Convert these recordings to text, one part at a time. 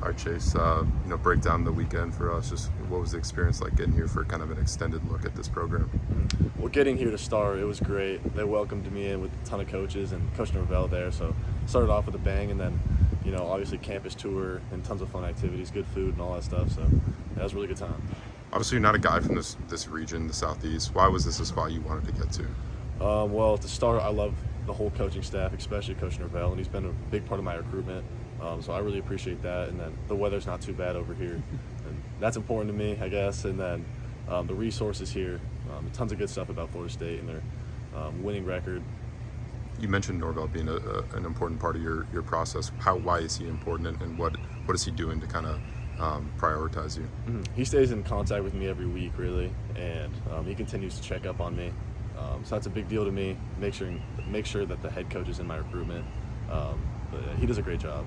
All right, Chase, break down the weekend for us. Just what was the experience like getting here for kind of an extended look at this program? Well, getting here to start, it was great. They welcomed me in with a ton of coaches and Coach Norvell there, so started off with a bang, and then, obviously campus tour and tons of fun activities, good food and all that stuff, so that was a really good time. Obviously, you're not a guy from this region, the Southeast. Why was this a spot you wanted to get to? Well, to start, I love the whole coaching staff, especially Coach Norvell, and he's been a big part of my recruitment. So I really appreciate that. And then the weather's not too bad over here, and that's important to me, I guess. And then the resources here, tons of good stuff about Florida State and their winning record. You mentioned Norvell being an important part of your process. Why is he important, and what is he doing to kind of prioritize you? He stays in contact with me every week, really, and he continues to check up on me. So that's a big deal to me. Make sure that the head coach is in my recruitment. But he does a great job.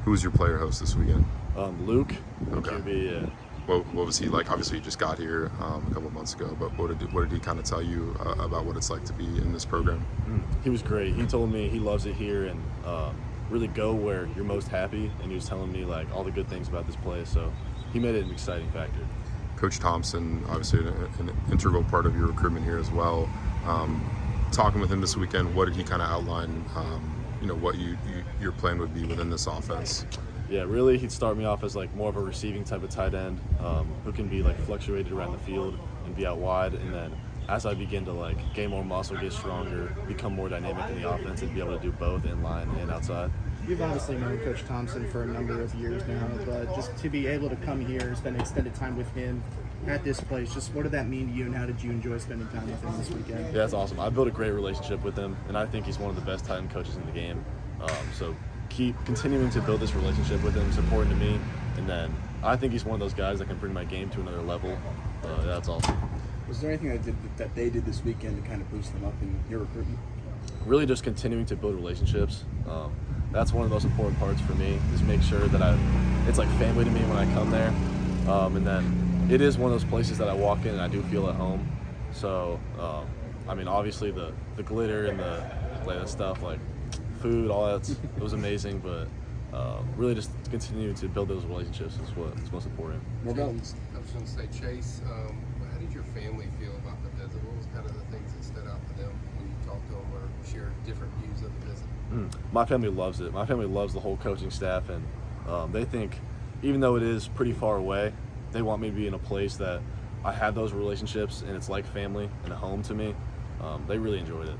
Who was your player host this weekend? Luke. Okay. QB, What was he like? Obviously, you just got here a couple months ago, but what did he kind of tell you about what it's like to be in this program? He was great. He told me he loves it here and really go where you're most happy, and he was telling me like all the good things about this place. So he made it an exciting factor. Coach Thompson, obviously an integral part of your recruitment here as well. Talking with him this weekend, what did he kind of outline? What your plan would be within this offense? Yeah, really, he'd start me off as like more of a receiving type of tight end who can be like fluctuated around the field and be out wide. And then as I begin to like gain more muscle, get stronger, become more dynamic in the offense, and be able to do both in line and outside. You've obviously known Coach Thompson for a number of years now, but just to be able to come here, spend extended time with him at this place, just what did that mean to you, and how did you enjoy spending time with him this weekend? Yeah, that's awesome. I built a great relationship with him, and I think he's one of the best tight end coaches in the game. So keep continuing to build this relationship with him is important to me, and then I think he's one of those guys that can bring my game to another level. That's awesome. Was there anything that they did this weekend to kind of boost them up in your recruitment? Really just continuing to build relationships. That's one of the most important parts for me, is make sure that it's like family to me when I come there. And then it is one of those places that I walk in and I do feel at home. So, obviously the glitter and the stuff, like food, all that, it was amazing, but really just continue to build those relationships is what's most important. I was going to say, Chase, how did your family feel about the visit? What was kind of the things that stood out to them when you talked to them or shared different views of the visit? My family loves it. My family loves the whole coaching staff, and they think, even though it is pretty far away, they want me to be in a place that I have those relationships and it's like family and a home to me. They really enjoyed it.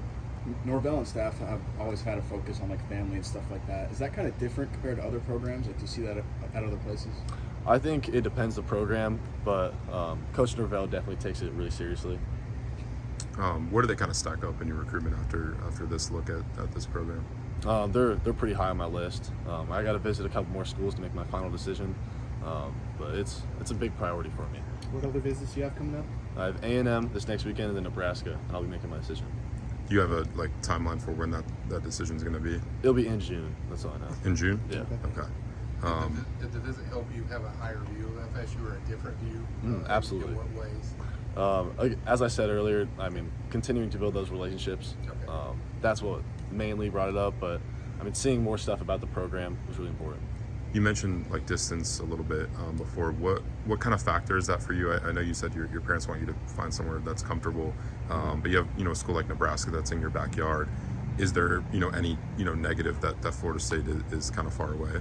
Norvell and staff have always had a focus on like family and stuff like that. Is that kind of different compared to other programs? Like, do you see that at other places? I think it depends the program, but Coach Norvell definitely takes it really seriously. Where do they kind of stack up in your recruitment after this look at this program? They're pretty high on my list. I got to visit a couple more schools to make my final decision, but it's a big priority for me. What other visits do you have coming up? I have A&M this next weekend and then Nebraska, and I'll be making my decision. Do you have a timeline for when that decision is going to be? It'll be in June. That's all I know. In June? Yeah. Okay. Did the visit help you have a higher view of FSU or a different view? Absolutely. In what ways? As I said earlier, continuing to build those relationships. Okay. That's what mainly brought it up, but seeing more stuff about the program was really important. You mentioned distance a little bit before. What kind of factor is that for you? I know you said your parents want you to find somewhere that's comfortable, but you have a school like Nebraska that's in your backyard. Is there any negative that Florida State is kind of far away?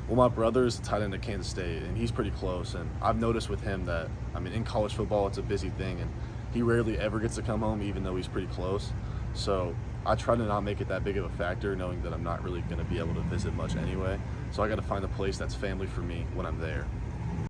Well, my brother's a tight end at Kansas State, and he's pretty close. And I've noticed with him that in college football it's a busy thing, and he rarely ever gets to come home, even though he's pretty close. So I try to not make it that big of a factor, knowing that I'm not really going to be able to visit much anyway. So I got to find a place that's family for me when I'm there.